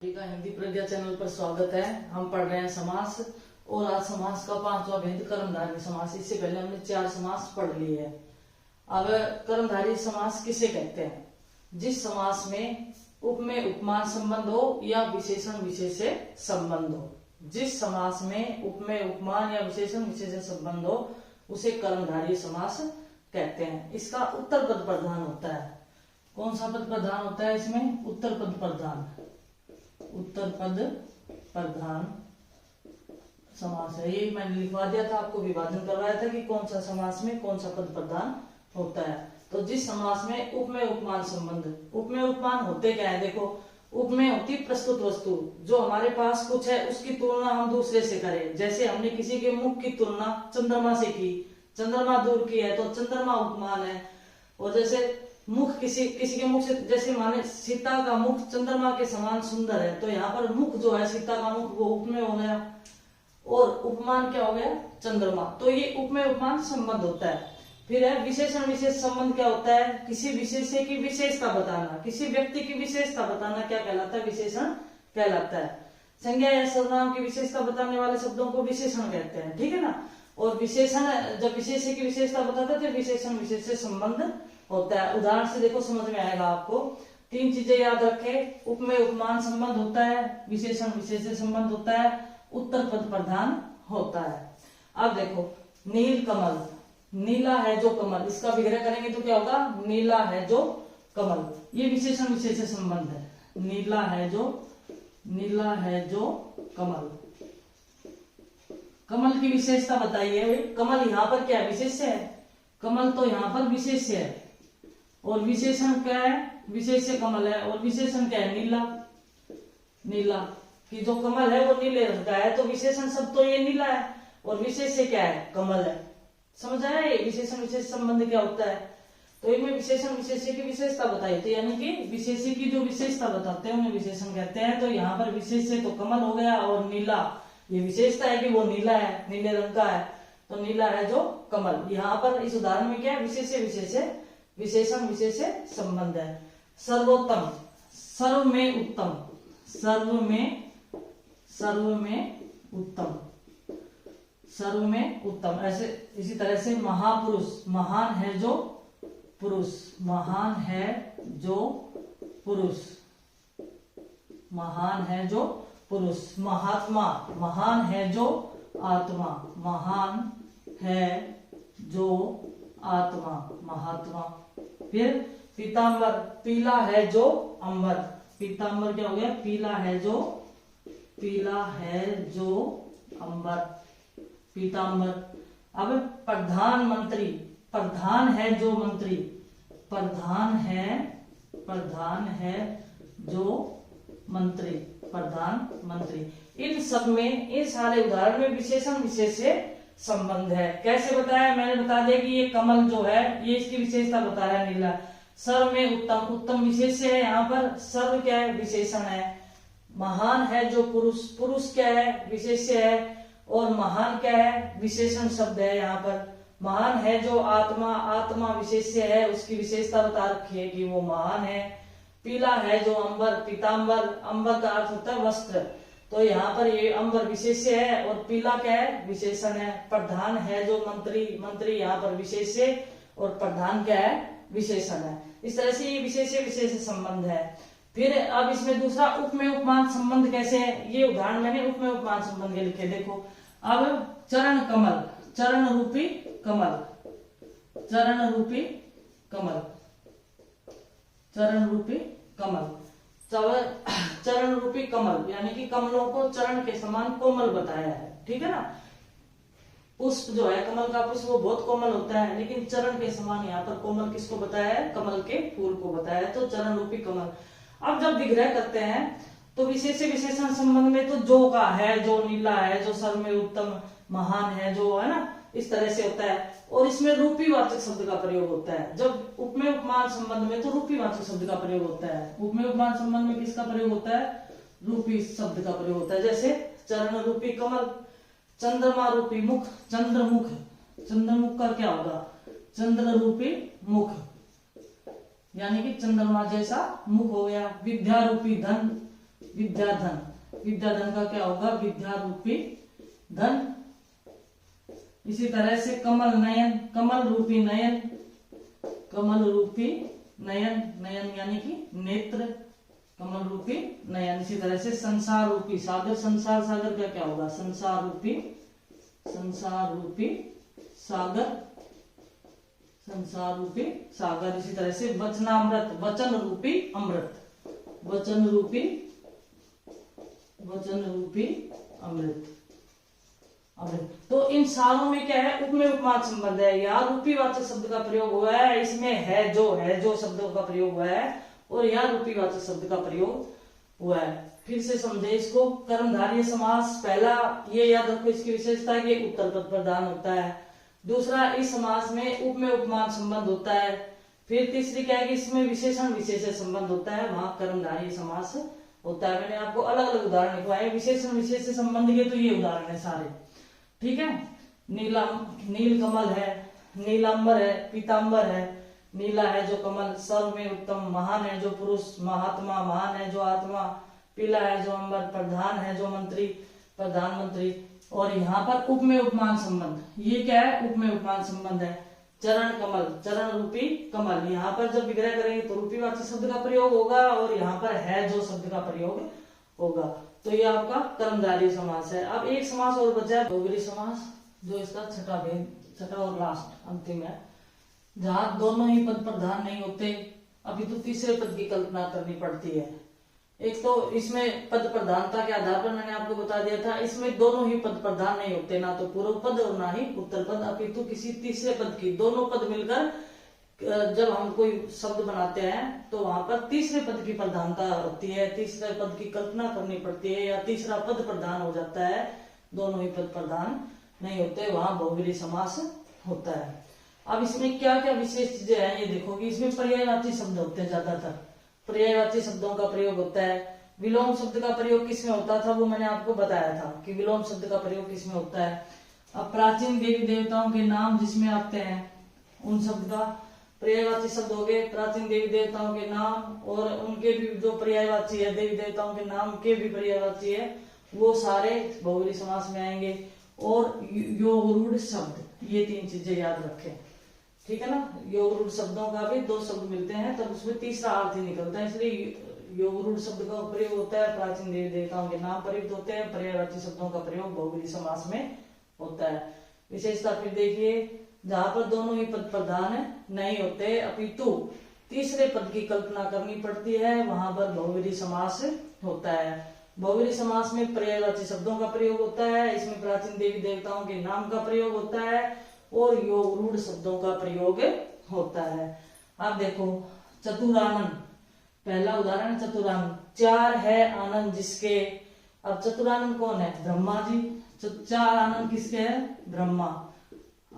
सभी का हिंदी प्रज्ञा चैनल पर स्वागत है। हम पढ़ रहे हैं समास और आज समास का 5वां भेद कर्मधारय समास। इससे पहले हमने 4 समास पढ़ लिए हैं। अब कर्मधारय समास किसे कहते हैं? जिस समास में उपमेय उपमान संबंध हो या विशेषण विशेष से संबंध हो। जिस समास में उपमेय उपमान या विशेषण विशेष से संबंध हो उसे कर्मधारय समास कहते हैं। इसका उत्तर पद प्रधान होता है। कौन सा पद प्रधान होता है इसमें? उत्तर पद प्रधान। उत्तर पद प्रधान समास है। ये मैंने लिखवा दिया था, आपको विभाजन करवाया था कि कौन सा समास में कौन सा पद प्रधान होता है। तो जिस समास में उपमेय उपमान संबंध, उपमेय उपमान होते क्या है? देखो, उपमेय होती प्रस्तुत वस्तु, जो हमारे पास कुछ है उसकी तुलना हम दूसरे से करें। जैसे हमने किसी के मुख की तुलना चंद्रमा से की, चंद्रमा दूर की है तो चंद्रमा उपमान है। और जैसे मुख किसी के मुख से, जैसे माने सीता का मुख चंद्रमा के समान सुंदर है, तो यहाँ पर मुख जो है सीता का मुख वो उपमेय हो गया और उपमान क्या हो गया? चंद्रमा। तो ये उपमेय उपमान संबंध होता है। फिर है विशेषण विशेष संबंध। क्या होता है? किसी विशेष्य की विशेषता बताना, किसी व्यक्ति की विशेषता बताना क्या कहलाता है? विशेषण कहलाता है। संज्ञा या सर्वनाम की विशेषता बताने वाले शब्दों को विशेषण कहते हैं, ठीक है ना। और विशेषण जब विशेष्य की विशेषता बताते हैं तो विशेषण विशेष से संबंध होता है। उदाहरण से देखो, समझ में आएगा आपको। 3 चीजें याद रखें। उपमेय उपमान संबंध होता है, विशेषण विशेष से संबंध होता है, उत्तर पद प्रधान होता है। अब देखो, नील कमल, नीला है जो कमल, इसका विग्रह करेंगे तो क्या होगा? नीला है जो कमल। ये विशेषण विशेष से संबंध है। नीला है जो कमल। कमल की विशेषता बताइए। कमल यहाँ पर क्या है? विशेष्य है। कमल तो यहाँ पर विशेष्य है। और विशेषण क्या है? विशेष्य कमल है और विशेषण क्या है? नीला कि जो कमल है वो नीले रंग का है, तो विशेषण सब तो ये नीला है और विशेष्य क्या है? कमल है। समझ आया ये विशेषण विशेष संबंध क्या होता है? तो इनमें विशेषण विशेष्य की विशेषता बताई थी, यानी कि विशेष्य की जो विशेषता बताते हैं उन्हें विशेषण कहते हैं। तो यहाँ पर विशेष्य तो कमल हो गया और नीला, ये विशेषता है कि वो नीला है, नीले रंग का है, तो नीला है जो कमल। यहाँ पर इस उदाहरण में क्या है? विशेष्य विशेष है, विशेषण विशेष से संबंध है। सर्वोत्तम, सर्व में उत्तम, सर्व में उत्तम। ऐसे इसी तरह से महापुरुष, महान है जो पुरुष, महान है जो पुरुष, महान है जो पुरुष। महात्मा, महान है जो आत्मा, महान है जो आत्मा, महात्मा। फिर पीतांबर, पीला है जो अंबर, पीतांबर क्या हो गया? पीला है जो अंबर, पीतांबर। अब प्रधानमंत्री, प्रधान है जो मंत्री, प्रधान है जो मंत्री, प्रधानमंत्री। इन सब में, इन सारे उदाहरण में विशेषण विशेष से संबंध है। कैसे बताया? मैंने बता दिया कि ये कमल जो है ये इसकी विशेषता बता रहा है नीला। सर्व में उत्तम, उत्तम विशेष है, यहाँ पर सर्व क्या है? विशेषण है। महान है जो पुरुष, पुरुष क्या है? विशेष्य है। और महान क्या है? विशेषण शब्द है यहाँ पर। महान है जो आत्मा, आत्मा विशेष्य है, उसकी विशेषता बता रखी है कि वो महान है। पीला है जो अंबर, पीतांबर, अंबर का अर्थ होता है वस्त्र, तो यहाँ पर ये अंबर विशेष्य है और पीला क्या है? विशेषण है। प्रधान है जो मंत्री, मंत्री यहाँ पर विशेष्य और प्रधान क्या है? विशेषण है। इस तरह से ये विशेष्य विशेष संबंध है। फिर अब इसमें दूसरा उपमेय उपमान संबंध कैसे है? ये उदाहरण मैंने उपमेय उपमान संबंध के लिखे। देखो, अब चरण कमल, चरण रूपी कमल, चरण रूपी कमल, चरण रूपी कमल, चरण रूपी कमल, यानी कि कमलों को चरण के समान कोमल बताया है, ठीक है ना। पुष्प जो है, कमल का पुष्प वो बहुत कोमल होता है, लेकिन चरण के समान यहाँ पर कोमल किसको बताया है? कमल के फूल को बताया है। तो चरण रूपी कमल। अब जब विग्रह करते हैं तो विशेष विशेषण संबंध में तो जो का है, जो नीला है, जो सर्व में उत्तम, महान है जो, है ना, इस तरह से होता है। और इसमें रूपीवाचक शब्द का प्रयोग होता है। जब उपमेय उपमान संबंध में तो रूपीवाचक शब्द का प्रयोग होता है। उपमेय उपमान संबंध में किसका प्रयोग होता है? रूपी शब्द का प्रयोग होता है। जैसे चरण रूपी कमल, चंद्रमा रूपी मुख, चंद्रमुख, चंद्रमुख का क्या होगा? चंद्र रूपी मुख, यानी कि चंद्रमा जैसा मुख हो गया। विद्या रूपी धन, विद्याधन, विद्याधन का क्या होगा, विद्या रूपी धन। इसी तरह से कमल नयन, कमल रूपी नयन, कमल रूपी नयन, नयन यानी कि नेत्र, कमल रूपी नयन। इसी तरह से संसार रूपी सागर, संसार सागर का क्या होगा, संसार रूपी, संसार रूपी सागर, संसार रूपी सागर। इसी तरह से वचनामृत, वचन रूपी अमृत, वचन रूपी, वचन रूपी अमृत, अमृत। तो इन सारों में क्या है, उपमेय उपमान संबंध है। या रूपी वाचक शब्द का प्रयोग हुआ है, इसमें है जो शब्दों का प्रयोग हुआ है, और या रूपी वाचक शब्द का प्रयोग हुआ है। फिर से समझे इसको। कर्मधारय समास, पहला ये याद रखो इसकी विशेषता है कि उत्तर पद प्रधान होता है। दूसरा, इस समास में उपमेय उपमान संबंध होता है। फिर तीसरी क्या है कि इसमें विशेषण विशेषण संबंध होता है, वहां कर्मधारय समास होता है। मैंने आपको अलग अलग उदाहरण लिखवाए विशेषण विशेष संबंध के, तो ये उदाहरण है सारे, ठीक है। नील कमल है, नीलांबर है, पीतांबर है। नीला है जो कमल, सर्व में उत्तम, महान है जो पुरुष, महात्मा, महान है जो आत्मा। पीला है जो अंबर, प्रधान है जो मंत्री, प्रधानमंत्री। और यहाँ पर उपमेय उपमान संबंध, ये क्या है, उपमेय उपमान संबंध है। चरण कमल, चरण रूपी कमल, यहाँ पर जब विग्रह करेंगे तो रूपी वाचक शब्द का प्रयोग होगा, और यहाँ पर है जो शब्द का प्रयोग होगा। तो ये आपका कर्मधारय समास है। अब एक समास और बचा है, बहुब्रीहि समास, जो इसका छठा भेद, छठा और लास्ट अंतिम है, जहां दोनों ही पद प्रधान नहीं होते, अभी तो तीसरे पद की कल्पना करनी पड़ती है। एक तो इसमें पद प्रधानता के आधार पर मैंने आपको बता दिया था, इसमें दोनों ही पद प्रधान नहीं होते, ना तो पूर्व पद और ना ही उत्तर पद, अपितु किसी तीसरे पद की, दोनों पद मिलकर जब हम कोई शब्द बनाते हैं तो वहां पर तीसरे पद की प्रधानता होती है, तीसरे पद की कल्पना करनी पड़ती है, या तीसरा पद प्रधान हो जाता है, दोनों ही पद प्रधान नहीं होते, वहां बहुब्रीहि समास होता है। अब इसमें क्या क्या विशेष चीजें हैं ये देखोगे। इसमें पर्यायवाची शब्द होते हैं, ज्यादातर पर्यायवाची शब्दों का प्रयोग होता है। विलोम शब्द का प्रयोग किसमें होता था वो मैंने आपको बताया था कि विलोम शब्द का प्रयोग किसमें होता है। अब प्राचीन देवी देवताओं के नाम जिसमें आते हैं उन शब्द का पर्यायवाची शब्द हो गए, प्राचीन देवी देवताओं के नाम, और उनके भी जो पर्यायवाची है, देवी देवताओं के नाम के भी पर्यायवाची है, वो सारे बहुब्रीहि समास में आएंगे। और योगरूढ़ शब्द, ये तीन चीजें याद रखें, ठीक है ना। योगरूढ़ शब्दों का भी दो शब्द मिलते हैं तब उसमें तीसरा अर्थ ही निकलता है, इसलिए योगरूढ़ शब्द का प्रयोग होता है, प्राचीन देवी देवताओं के नाम प्रयुक्त होते हैं, पर्यायवाची शब्दों का प्रयोग बहुब्रीहि समास में होता है। विशेषता फिर देखिए, जहां पर दोनों ही पद प्रधान नहीं होते, अपितु तीसरे पद की कल्पना करनी पड़ती है, वहां पर बहुब्रीहि समास होता है। बहुब्रीहि समास में पर्यायवाची शब्दों का प्रयोग होता है, इसमें प्राचीन देवी देवताओं के नाम का प्रयोग होता है, और योगरूढ़ शब्दों का प्रयोग होता है। अब देखो चतुरानन, पहला उदाहरण चतुरानन, चार है आनंद जिसके। अब चतुरानन कौन है, ब्रह्मा जी। चार आनंद किसके है, ब्रह्मा।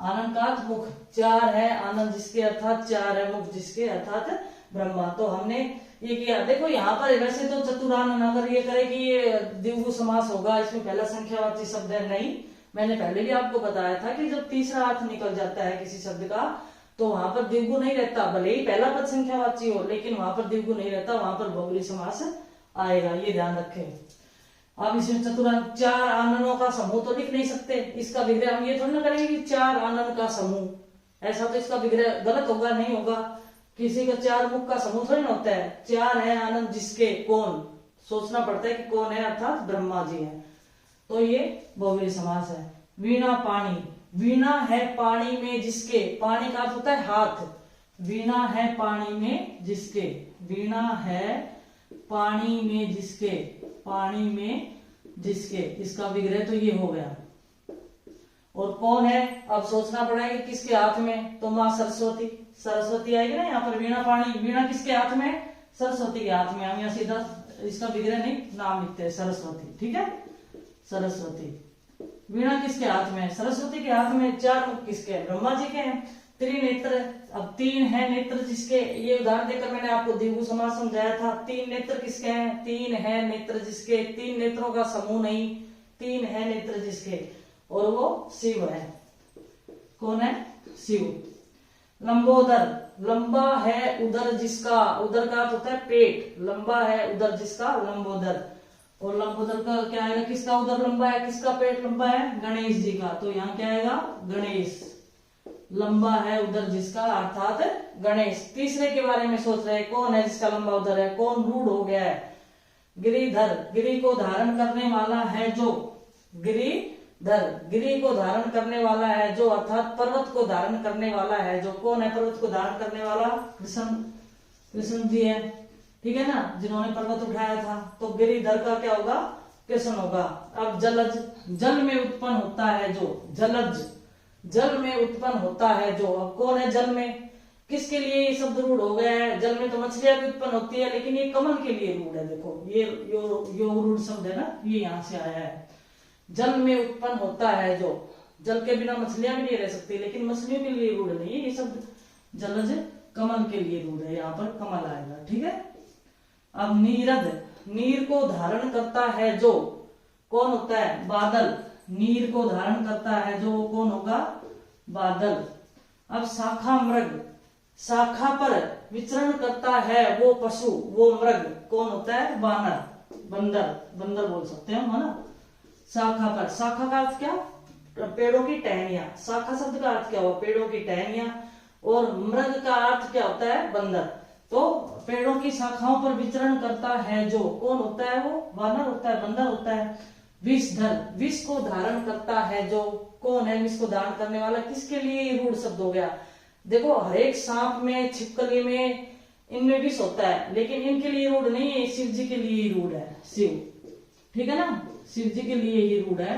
आनंद का अर्थ मुख, चार है आनंद जिसके अर्थात चार है मुख जिसके अर्थात ब्रह्मा। तो हमने ये किया, देखो यहाँ पर वैसे तो चतुरानन अगर ये करे कि ये द्विगु समास होगा, इसमें पहला संख्यावाची शब्द है, नहीं, मैंने पहले भी आपको बताया था कि जब तीसरा अर्थ निकल जाता है किसी शब्द का तो वहां पर द्विगु नहीं रहता, भले ही पहला पद संख्यावाची हो, लेकिन वहां पर द्विगु नहीं रहता, वहां पर बहुब्रीहि समास आएगा, ये ध्यान रखें। अब इसमें चतुरानन, चार आनंदों का समूह तो लिख नहीं सकते, इसका विग्रह हम ये थोड़ी ना करेंगे कि चार आनंद का समूह, ऐसा तो इसका विग्रह गलत होगा, नहीं होगा। किसी का चार मुख का समूह थोड़ी ना होता है। चार है आनंद जिसके, कौन, सोचना पड़ता है कि कौन है, अर्थात ब्रह्मा जी है, तो ये बहुब्रीहि समास है। वीणा पानी, वीणा है पानी में जिसके, पानी का अर्थ होता है हाथ, वीणा है पानी में जिसके, वीणा है पानी में जिसके, पानी में जिसके, इसका विग्रह तो ये हो गया। और कौन है, अब सोचना पड़ेगा किसके हाथ में, तो माँ सरस्वती, सरस्वती आएगी ना यहाँ पर। वीणा पानी, वीणा किसके हाथ में, सरस्वती के हाथ में। हम यहाँ सीधा इसका विग्रह नहीं, नाम लिखते हैं सरस्वती, ठीक है, सरस्वती। वीणा किसके हाथ में, सरस्वती के हाथ में। चार मुख किसके, ब्रह्मा जी के हैं। त्रिनेत्र, अब तीन है नेत्र जिसके, ये उदाहरण देकर मैंने आपको द्विगु समास समझाया था। तीन नेत्र किसके हैं, तीन है नेत्र जिसके, तीन नेत्रों का समूह नहीं, तीन है नेत्र जिसके, और वो शिव है। कौन है, शिव। लंबोदर, लंबा है उदर जिसका, उदर का अर्थ होता है पेट, लंबा है उदर जिसका लंबोदर। और लंबोदर का क्या आएगा, किसका उदर लंबा है, किसका पेट लंबा है, गणेश जी का। तो यहाँ क्या आएगा, गणेश, लंबा है उदर जिसका, अर्थात गणेश। तीसरे के बारे में सोच रहे हैं, कौन है जिसका लंबा उदर है, कौन रूढ़ हो गया है, गिरिधर, गिरि को धारण करने वाला है जो, गिरिधर, गिरि को धारण करने वाला है जो, अर्थात पर्वत को धारण करने वाला है जो। कौन है पर्वत को धारण करने वाला, कृष्ण, कृष्ण जी है, ठीक है ना, जिन्होंने पर्वत उठाया था। तो गिरिधर का क्या होगा, कृष्ण होगा। अब जलज, जल में उत्पन्न होता है जो, जलज, जल में उत्पन्न होता है जो। अब कौन है जल में, किसके लिए ये शब्द रूढ़ हो गया है, जल में तो मछलियां भी उत्पन्न होती है, लेकिन ये कमल के लिए रूढ़ है। देखो ये यो रूढ़ शब्द है ना, ये यहाँ से आया है। जल में उत्पन्न होता है जो, जल के बिना मछलियां भी नहीं रह सकती, लेकिन मछलियों के लिए रूढ़ नहीं है ये शब्द, जलज कमल के लिए रूढ़ है, यहाँ पर कमल आएगा, ठीक है। अब नीरद, नीर को धारण करता है जो, कौन होता है, बादल, नीर को धारण करता है जो, कौन होगा, बादल। अब शाखा मृग, शाखा पर विचरण करता है वो पशु, वो मृग, कौन होता है, वानर, बंदर, बंदर बोल सकते हैं हम, है ना। शाखा पर, शाखा का अर्थ क्या, पेड़ों की टहनियां, शाखा शब्द का अर्थ क्या हुआ, पेड़ों की टहनियां, और मृग का अर्थ क्या होता है, बंदर। तो पेड़ों की शाखाओं पर विचरण करता है जो, कौन होता है, वो वानर होता है, बंदर होता है। विषधर, विष को धारण करता है जो, कौन है विष को धारण करने वाला, किसके लिए रूढ़ शब्द हो गया। देखो हर एक सांप में, छिपकली में, इनमें विष होता है, लेकिन इनके लिए रूढ़ नहीं है, शिव जी के लिए रूढ़ है, शिव, ठीक है ना, शिव जी के लिए ही रूढ़ है,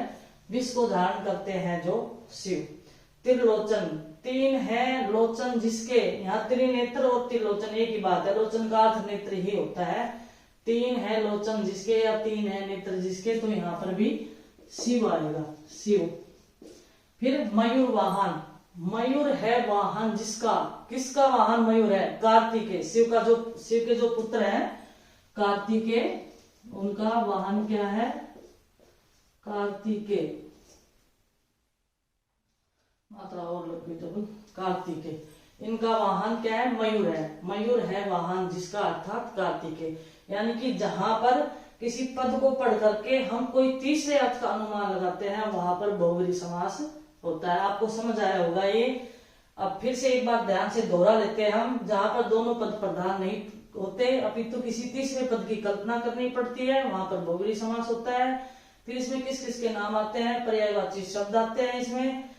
विष को धारण करते हैं जो शिव। त्रिलोचन, तीन है लोचन जिसके, यहाँ त्रिनेत्र और त्रिलोचन एक ही बात है, लोचन का अर्थ नेत्र ही होता है। तीन है लोचन जिसके या तीन है नेत्र जिसके, तो यहाँ पर भी शिव आएगा, शिव। फिर मयूर वाहन, मयूर है वाहन जिसका, किसका वाहन मयूर है, कार्तिकेय, शिव का जो, शिव के जो पुत्र हैं कार्तिकेय, उनका वाहन क्या है, कार्तिकेय, मात्रा और लग गई तो कार्तिकेय, इनका वाहन क्या है, मयूर है, मयूर है वाहन जिसका, अर्थात कार्तिकेय। यानी कि जहां पर किसी पद को पढ़ करके हम कोई तीसरे अर्थ का अनुमान लगाते हैं, वहां पर बहुब्रीहि समास होता है। आपको समझ आया होगा ये। अब फिर से एक बार ध्यान से दोहरा लेते हैं हम, जहां पर दोनों पद प्रधान नहीं होते, अपितु किसी तीसरे पद की कल्पना करनी पड़ती है, वहां पर बहुब्रीहि समास होता है। फिर इसमें किस किस के नाम आते हैं, पर्यायवाची शब्द आते हैं, इसमें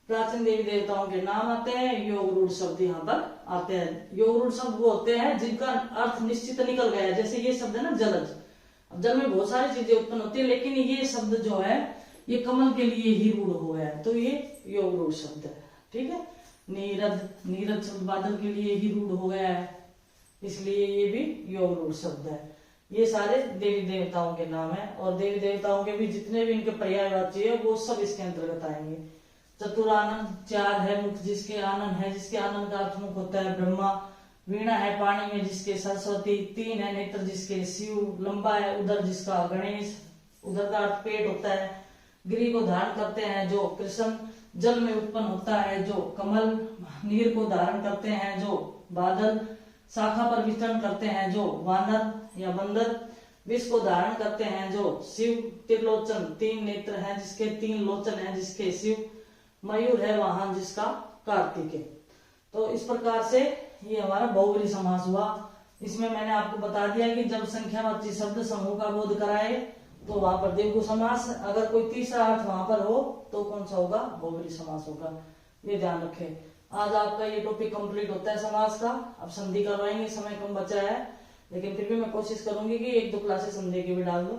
प्राचीन देवी देवताओं के नाम आते हैं, योग रूढ़ शब्द यहाँ पर आते हैं। योग रूढ़ शब्द वो होते हैं जिनका अर्थ निश्चित निकल गया है, जैसे ये शब्द है ना जलज। अब जल में बहुत सारी चीजें उत्पन्न होती है, लेकिन ये शब्द जो है ये कमल के लिए ही रूढ़ हो गया है, तो ये योग रूढ़ शब्द है, ठीक है। नीरद, नीरद शब्द बादल के लिए ही रूढ़ हो गया है, इसलिए ये भी योग रूढ़ शब्द है। ये सारे देवी देवताओं के नाम है, और देवी देवताओं के भी जितने भी इनके पर्यायवाची है वो सब इसके अंतर्गत आएंगे। चतुरानंद, चार है मुख जिसके आनंद है, जिसके आनंद का अर्थ मुख होता है ब्रह्मा। वीणा है पानी में जिसके सरस्वती। तीन है नेत्र जिसके शिव। लंबा है उदर जिसका गणेश, उदर का अर्थ पेट होता है। गिरि को धारण करते हैं जो कृष्ण। जल में उत्पन्न होता है जो कमल। नीर को धारण करते हैं जो बादल। शाखा पर विचरण करते हैं जो वानर या बंदर। विष को धारण करते हैं जो शिव। त्रिलोचन, तीन नेत्र हैं जिसके, तीन लोचन हैं जिसके शिव। मयूर है वाहन जिसका कार्तिकेय। तो इस प्रकार से ये हमारा बहुब्रीहि समास हुआ। इसमें मैंने आपको बता दिया कि जब संख्यावाची शब्द समूह का बोध कराए तो वहां पर द्विगु समास, अगर कोई तीसरा अर्थ वहां पर हो तो कौन सा होगा, बहुब्रीहि समास होगा। ये ध्यान रखें। आज आपका ये टॉपिक कंप्लीट होता है समास का। अब संधि करवाएंगे, समय कम बचा है, लेकिन फिर भी मैं कोशिश करूंगी कि एक दो क्लासेस संधि की भी डाल दूं।